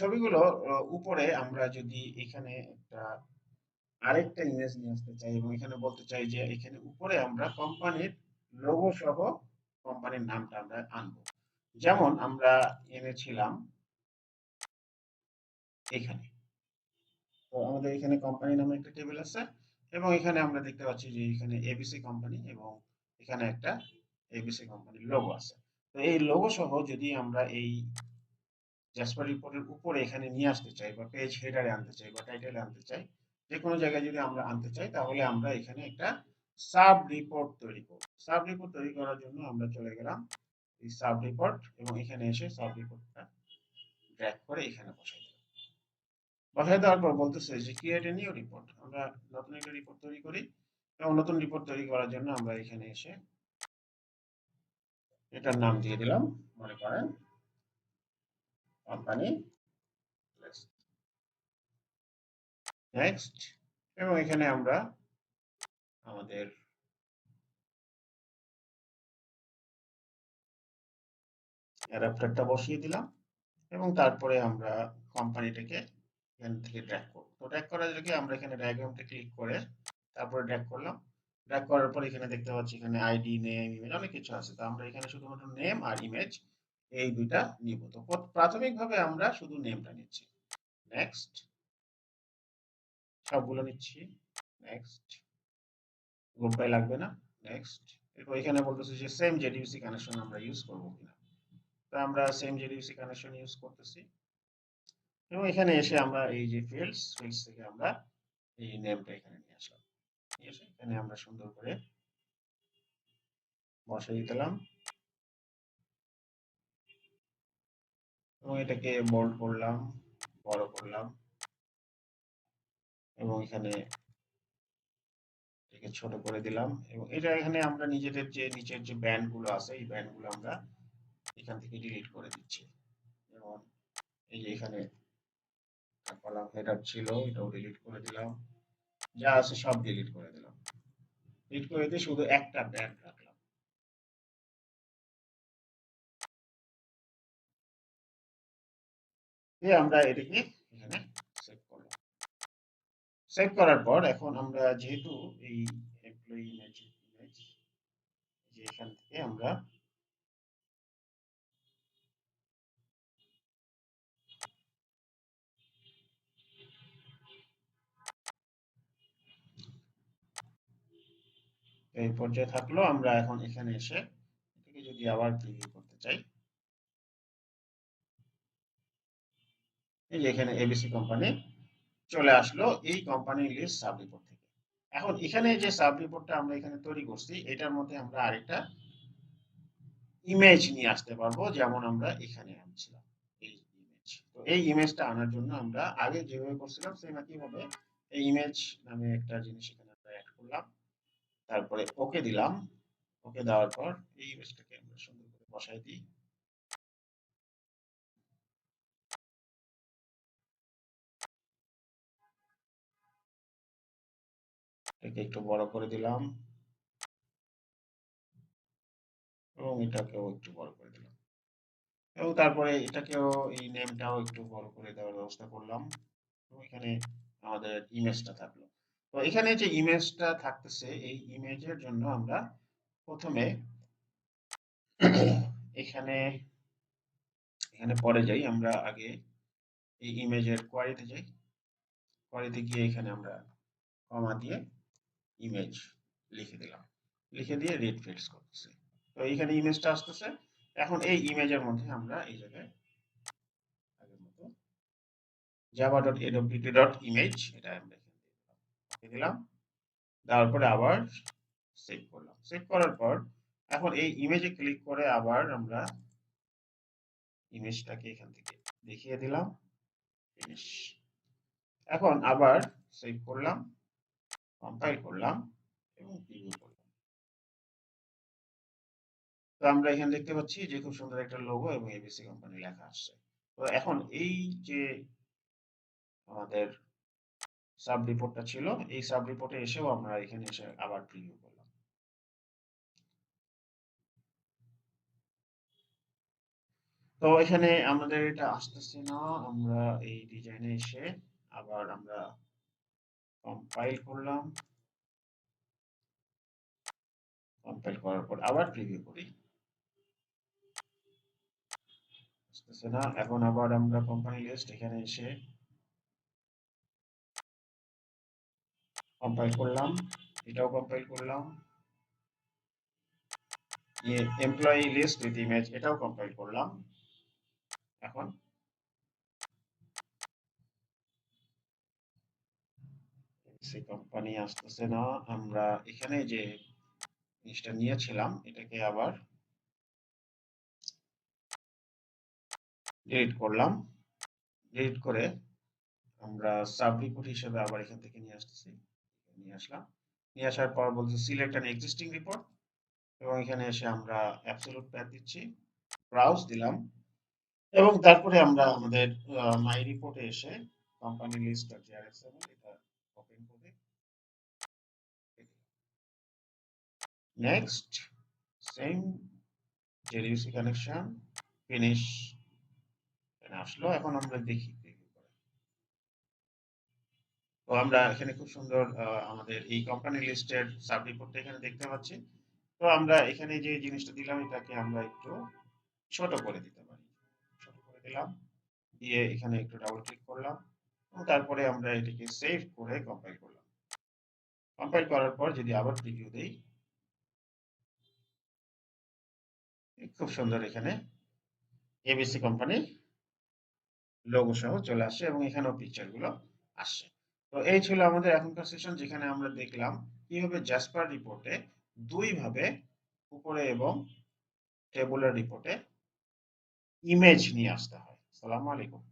ছবিগুলো উপরে আমরা যদি এখানে একটা আরেকটা ইমেজ নিয়ে আসতে চাই এবং এখানে বলতে চাই যে এখানে উপরে আমরা কোম্পানির লোগো সহ কোম্পানির নামটা আমরা আনবো, যেমন আমরা এনেছিলাম এখানে। তো আমাদের এখানে কোম্পানি নামে একটা টেবিল আছে এবং এখানে আমরা দেখতে পাচ্ছি যে এখানে এবিসি কোম্পানি এবং এখানে একটা এবিসি কোম্পানির লোগো আছে। তো এই লোগো সহ যদি আমরা এই জাসপার রিপোর্টের উপরে এখানে নিয়ে আসতে চাই বা পেজ হেডারে আনতে চাই বা টাইটেলে আনতে চাই, যে কোনো জায়গায় যদি আমরা আনতে চাই, তাহলে আমরা এখানে একটা সাব রিপোর্ট তৈরি করব। সাব রিপোর্ট তৈরি করার জন্য আমরা চলে গেলাম এই সাব রিপোর্ট এবং এখানে এসে সাব রিপোর্টটা ড্র্যাগ করে এখানে বসাই দিলাম। বসাই দেওয়ার পর বলতেছে যে ক্রিয়েট এ নিউ রিপোর্ট, আমরা নতুন একটা রিপোর্ট তৈরি করি এবং নতুন রিপোর্ট তৈরি করার জন্য আমরা এখানে এসে এটার নাম দিয়ে দিলাম, মনে করেন কোম্পানি নেক্সট, এবং এখানে আমরা আমাদের অ্যাডাপ্টারটা বসিয়ে দিলাম এবং তারপরে আমরা কোম্পানিটাকে এখান থেকে ড্র্যাগ করব। তো ড্র্যাগ করার জন্য আমরা এখানে ডায়াগ্রামটা ক্লিক করে তারপরে ড্র্যাগ করলাম। ড্র্যাগ করার পর এখানে দেখতে পাচ্ছি এখানে আইডি, নেম, ইমেজ অনেক কিছু আছে। তো আমরা এখানে শুধুমাত্র নেম আর ইমেজ এই দুইটা নিব। তো প্রাথমিকভাবে আমরা শুধু নেমটা নিচ্ছি। নেক্সট, সবগুলো নিচ্ছি। নেক্সট, গ্রুপ বাই লাগবে না। নেক্সট, এরপর এখানে বলতেছে যে সেম জেডিবিসি কানেকশন আমরা ইউজ করব কিনা। তো আমরা সেম জেডিবিসি কানেকশন ইউজ করতেছি এবং এখানে এসে আমরা এই যে ফিল্ডস থেকে আমরা এই নেমটা এখানে নিয়ে আসলাম। নিয়ে এসে এখানে আমরা সুন্দর করে বসাই দিলাম এবং এটাকে বোল্ড করলাম, বড় করলাম এবং এখানে এটাকে ছোট করে দিলাম এবং এটা এখানে আমরা নিজেদের যে নিচের যে ব্যান্ড গুলো আছে এই ব্যান্ড গুলো আমরা এখান থেকে ডিলিট করে দিচ্ছি। যেমন এই যে এখানে কলাম হেডার ছিল, এটাও ডিলিট করে দিলাম, যা আছে সব ডিলিট করে দিলাম। ডিলিট করে দিয়ে শুধু একটা ব্যান্ড রাখলাম। দিয়ে আমরা এটাকে এখানে সেভ করলাম। সেভ করার পর এখন আমরা যেহেতু এই এমপ্লয়ি ইমেজ যে এখান থেকে আমরা এই পর্যায়ে থাকলো, আমরা এখন এখানে এসে এটাকে যদি আবার প্রিভিউ করতে চাই, এই যে এখানে এবিসি কোম্পানি চলে আসলো এই কোম্পানি লিস্ট সাব রিপোর্ট থেকে। এখন এখানে যে সাব রিপোর্টটা আমরা এখানে তৈরি করছি এটার মধ্যে আমরা আরেকটা ইমেজ নিয়ে আসতে পারবো, যেমন আমরা এখানে আনছিলাম এই ইমেজ। তো এই ইমেজটা আনার জন্য আমরা আগে যেভাবে করছিলাম সেম একইভাবে এই ইমেজ নামে একটা জিনিস এখানে আমরা অ্যাড করলাম, তারপরে ওকে দিলাম। ওকে দেওয়ার পর এই ইমেজটাকে আমরা সুন্দর করে বসাই দিই। এটাকে একটু বড় করে দিলাম এবং এটাকেও একটু বড় করে দিলাম এবং তারপরে এটাকেও এই নেমটাও একটু বড় করে দেওয়ার ব্যবস্থা করলাম এবং এখানে আমাদের ইমেজটা থাকলো। তো এখানে যে ইমেজটা থাকতেছে এই ইমেজের জন্য আমরা প্রথমে এখানে এখানে পরে যাই, আমরা আগে এই ইমেজের কোয়ারিতে যাই। কোয়ারিতে গিয়ে এখানে আমরা কমা দিয়ে ইমেজ লিখে দিলাম, লিখে দিয়ে রিড ফিল্ডস করতেছি। তো এইখানে ইমেজটা আসতেছে। এখন এই ইমেজের মধ্যে আমরা এই জায়গায় আগের মতো java.awt.image এটা আমরা এখানে দিলাম, দেওয়ার পরে আবার সেভ করলাম। সেভ করার পর এখন এই ইমেজে ক্লিক করে আবার আমরা ইমেজটাকে এখান থেকে দেখিয়ে দিলাম, ফিনিশ। এখন আবার সেভ করলাম, কম্পাইল করলাম এবং প্রিভিউ করলাম। তো আমরা এখানে দেখতে পাচ্ছি যে খুব সুন্দর একটা লোগো এবং এবিসি কোম্পানি লেখা আসছে। তো এখন এই যে আমাদের সাব রিপোর্টটা ছিল এই সাব রিপোর্টে এসেও আমরা এখানে এসে আবার প্রিভিউ করলাম। তো এখানে আমাদের এটা আসতেছে না, আমরা এই ডিজাইনে এসে আবার আমরা কম্পাইল করলাম, কম্পাইল করার পর আবার প্রিভিউ করি, আসতেছে না। এখন আবার আমরা কোম্পানি লিস্ট এখানে এসে কম্পাইল করলাম, এটাও কম্পাইল করলাম, এমপ্লয়ি লিস্ট উইথ ইমেজ এটাও কম্পাইল করলাম। এখন সেই কোম্পানি আসতেছে না, আমরা এখানে যে জিনিসটা নিয়েছিলাম এটাকে আবার ডিলিট করলাম, ডিলিট করে আমরা সাব রিপোর্ট হিসেবে আবার এখান থেকে নিয়ে আসতেছি, নিয়ে আসলাম, নিয়ে আসার পর বলছি সিলেক্ট অ্যান এক্সিস্টিং রিপোর্ট, এবং এখানে এসে আমরা অ্যাবসলিউট প্যাথ দিচ্ছি, ব্রাউজ দিলাম, এবং তারপরে আমরা আমাদের মাই রিপোর্টে এসে কোম্পানি লিস্ট এটা ওপেন করে নেক্সট সেম জেডিউসি কানেকশন ফিনিশ আসলো। এখন আমরা দেখি তো আমরা এখানে খুব সুন্দর আমাদের এই কোম্পানি লিস্টের সাব রিপোর্টটা এখানে দেখতে পাচ্ছি। তো আমরা এখানে যে জিনিসটা দিলাম এটাকে আমরা একটু ছোট করে দিতে পারি, ছোট করে দিলাম, দিয়ে এখানে একটু ডাবল ক্লিক করলাম, এবং তারপরে আমরা এটিকে সেভ করে কম্পাইল করলাম। কম্পাইল করার পর যদি আবার প্রিভিউ দেই, খুব সুন্দর এখানে এবিসি কোম্পানি লোগো সহ চলে আসছে, এবং এখানেও পিকচার গুলো আসছে। তো এই ছিল আমাদের এখনকার সেশন, যেখানে আমরা দেখলাম কিভাবে জাসপার রিপোর্টে দুই ভাবে উপরে এবং টেবুলার রিপোর্টে ইমেজ নিয়ে আসতে হয়। আসসালামু আলাইকুম।